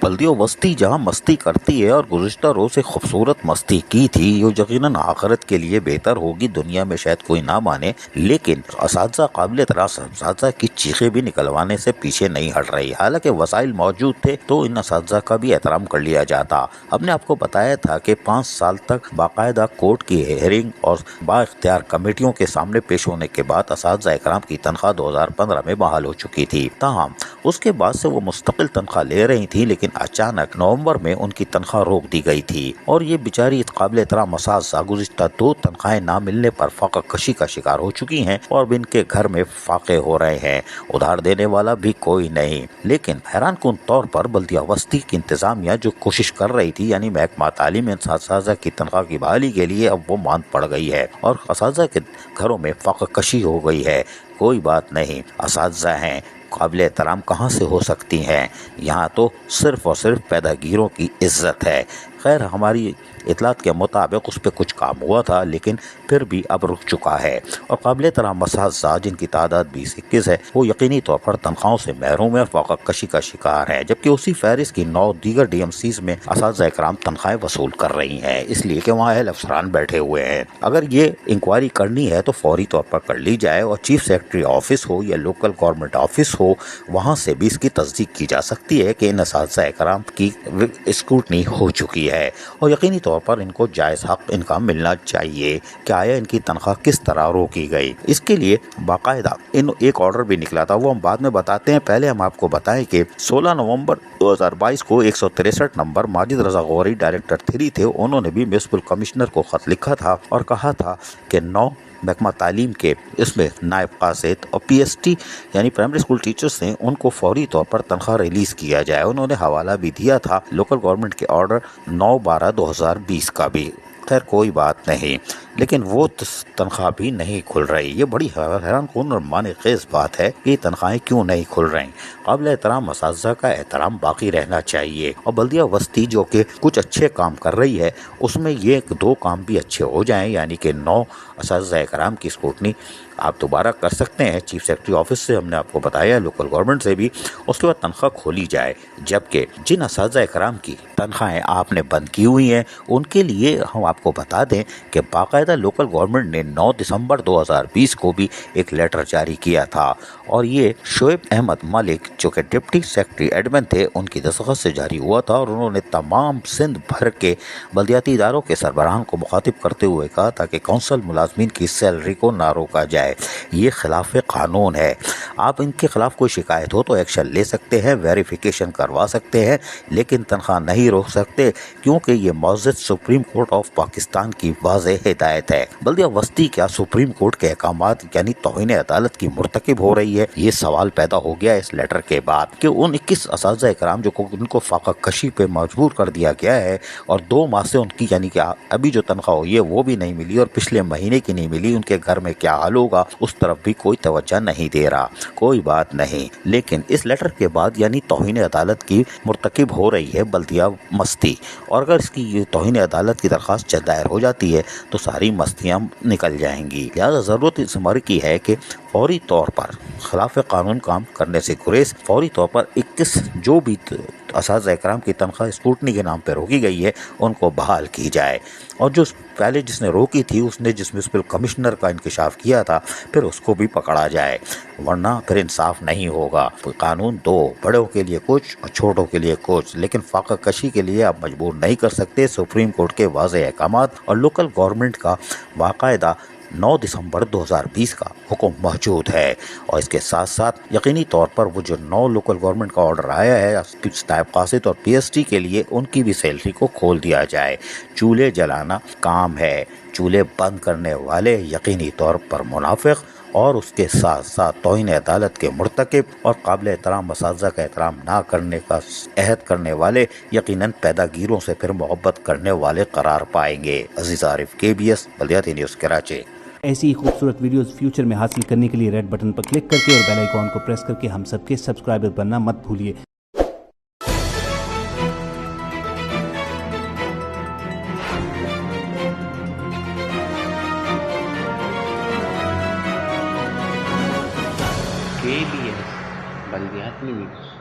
बल्दिया वस्ती जहाँ मस्ती करती है और गुज़िश्ता रोज़ से खूबसूरत मस्ती की थी, जो यकीनन आखिरत के लिए बेहतर होगी, दुनिया में शायद कोई ना माने, लेकिन असातिज़ा काबिल तरास असातिज़ा की चीखें भी निकलवाने से पीछे नहीं हट रही। हालांकि वसाइल मौजूद थे तो इन असातिज़ा का भी एहतराम कर लिया जाता। हमने आपको बताया था कि 5 साल तक बाकायदा कोर्ट की हेयरिंग और बाइख्तियार कमेटियों के सामने पेश होने के बाद असातिज़ा इकराम की तनख्वाह 2015 में बहाल हो चुकी थी। ताहम उसके बाद से वो मुस्तकिल तनख्वाह ले रही थी, लेकिन अचानक नवंबर में उनकी तनख्वाह रोक दी गई थी और ये बेचारी काबिल एहतराम असातिज़ा गुज़िश्ता 2 तनख्वाहें ना मिलने पर फाका कशी का शिकार हो चुकी हैं और अब इनके घर में फाके हो रहे हैं। उधार देने वाला भी कोई नहीं। लेकिन हैरान कुन तौर पर बल्दिया वस्ती की इंतजामिया जो कोशिश कर रही थी, यानी महकमा तालीम असातिज़ा की तनख्वाह की बहाली के लिए, अब वो मांद पड़ गई है और असातिज़ा के घरों में फाका कशी हो गई है। कोई बात नहीं, असातिज़ा हैं, काबिल एहतराम कहाँ से हो सकती हैं। यहाँ तो सिर्फ और सिर्फ पैदागीरों की इज्जत है। खैर, हमारी इतलात के मुताबिक उस पर कुछ काम हुआ था, लेकिन फिर भी अब रुक चुका है और काबिल एहतराम असातिज़ा जिनकी तादाद 20-21 है, वो यकीनी तौर पर तनख्वाहों से महरूम है और फाका कशी का शिकार है। जबकि उसी फहरिस्त की 9 दीगर DMCs में असातिज़ा इकराम तनख्वाहें वसूल कर रही हैं, इसलिए कि वहाँ अहल अफसरान बैठे हुए हैं। अगर ये इंक्वायरी करनी है तो फौरी तौर पर कर ली जाए और चीफ सेक्रेटरी ऑफिस हो या लोकल गवर्नमेंट ऑफिस हो, वहाँ से भी इसकी तस्दीक की जा सकती है कि इन असातिज़ा इकराम की स्क्रूटनी हो चुकी है और यकीनी तौर पर इनको जायज़ हक इनका मिलना चाहिए कि आया इनकी तनख्वाह किस तरह रोकी गई। इसके लिए बाकायदा एक ऑर्डर भी निकला था, वो हम बाद में बताते हैं। पहले हम आपको बताएं कि 16 नवंबर 2022 को 163 नंबर माजिद रजा गौरी डायरेक्टर 3 थे, उन्होंने भी म्युनिसिपल कमिश्नर को खत लिखा था और कहा था कि 9 महकमा तालीम के इसमें नायब कासिद और PST यानी प्राइमरी स्कूल टीचर्स हैं, उनको फौरी तौर पर तनख्वाह रिलीज़ किया जाए। उन्होंने हवाला भी दिया था लोकल गवर्नमेंट के ऑर्डर 9/12/2020 का भी। खैर, कोई बात नहीं, लेकिन वो तनख्वाह भी नहीं खुल रही। ये बड़ी हैरान कुन और माने खेज बात है कि तनख्वाहें क्यों नहीं खुल रही। काबिल एहतराम असातिज़ा का एहतराम बाकी रहना चाहिए और बल्दिया वस्ती जो कि कुछ अच्छे काम कर रही है, उसमें ये 2 काम भी अच्छे हो जाएं, यानी कि 9 असातिज़ा इकराम की स्क्रूटनी आप दोबारा कर सकते हैं चीफ सेक्रेटरी ऑफिस से, हमने आपको बताया, लोकल गवर्नमेंट से भी, उसके बाद तनख्वाह खोली जाए। जबकि जिन असातिज़ा इकराम की तनख्वाहें आपने बंद की हुई हैं, उनके लिए हम आपको बता दें कि बाकायदा लोकल गवर्नमेंट ने 9 दिसंबर 2020 को भी एक लेटर जारी किया था और ये शोएब अहमद मलिक जो कि डिप्टी सेक्रेटरी एडमिन थे, उनकी दस्तखत से जारी हुआ था और उन्होंने तमाम सिंध भर के बल्दियाती इदारों के सरबराहान को मुखातिब करते हुए कहा था कि कौंसल मुलाजमीन की सैलरी को ना रोका जाए। ये खिलाफ कानून है। आप इनके खिलाफ कोई शिकायत हो तो एक्शन ले सकते हैं, वेरिफिकेशन करवा सकते हैं, लेकिन तनख्वाह नहीं रोक सकते, क्योंकि ये मौजूद सुप्रीम कोर्ट ऑफ पाकिस्तान की वाज़ेह हिदायत है। बल्दिया वस्ती क्या सुप्रीम कोर्ट के अहकामात यानी तौहीन अदालत की मुर्तकिब हो रही है? ये सवाल पैदा हो गया इस लेटर के बाद कि उन 21 असातिज़ा इकराम जो उनको फाका कशी पे मजबूर कर दिया गया है और 2 माह से उनकी यानी कि अभी जो तनख्वाह हुई है वो भी नहीं मिली और पिछले महीने की नहीं मिली, उनके घर में क्या हाल होगा उस तरफ भी कोई तवज्जो नहीं दे रहा। कोई बात नहीं, लेकिन इस लेटर के बाद यानी तौहीन अदालत की मुर्तकिब हो रही है बल्दिया मस्ती, और अगर इसकी तौहीन अदालत की दरख्वास्त दायर हो जाती है तो सारी मस्तियाँ निकल जाएंगी। लिहाजा ज़रूरत इस अमर की है कि फौरी तौर पर खिलाफ कानून काम करने से गुरेज, फौरी तौर पर 21 जो भी असातिज़ा इकराम की तनख्वाह स्क्रूटनी के नाम पर रोकी गई है उनको बहाल की जाए और जो पहले जिसने रोकी थी उसने जिस म्युनिसिपल कमिश्नर का इंकशाफ किया था फिर उसको भी पकड़ा जाए, वरना फिर इंसाफ नहीं होगा। कानून 2, बड़ों के लिए कुछ और छोटों के लिए कुछ, लेकिन फाका कशी के लिए आप मजबूर नहीं कर सकते। सुप्रीम कोर्ट के वाज़ेह अहकामात और लोकल गवर्नमेंट का बाकायदा 9 दिसंबर 2020 का हुक्म मौजूद है और इसके साथ साथ यकीनी तौर पर वो जो 9 लोकल गवर्नमेंट का ऑर्डर आया है नायब कासिद और PST के लिए, उनकी भी सैलरी को खोल दिया जाए। चूल्हे जलाना काम है, चूल्हे बंद करने वाले यकीनी तौर पर मुनाफिक और उसके साथ साथ तौहीन अदालत के मुर्तकिब और काबिल एहतराम असातिज़ा का एहतराम ना करने का अहद करने वाले यकीनन पैदागीरों से फिर मोहब्बत करने वाले करार पाएंगे। अजीज आरिफ, KBS बल्दियाती न्यूज़ कराची। ऐसी ही खूबसूरत वीडियोस फ्यूचर में हासिल करने के लिए रेड बटन पर क्लिक करके और बेल आइकॉन को प्रेस करके हम सबके सब्सक्राइबर बनना मत भूलिए। KBS बल्दियाती न्यूज़।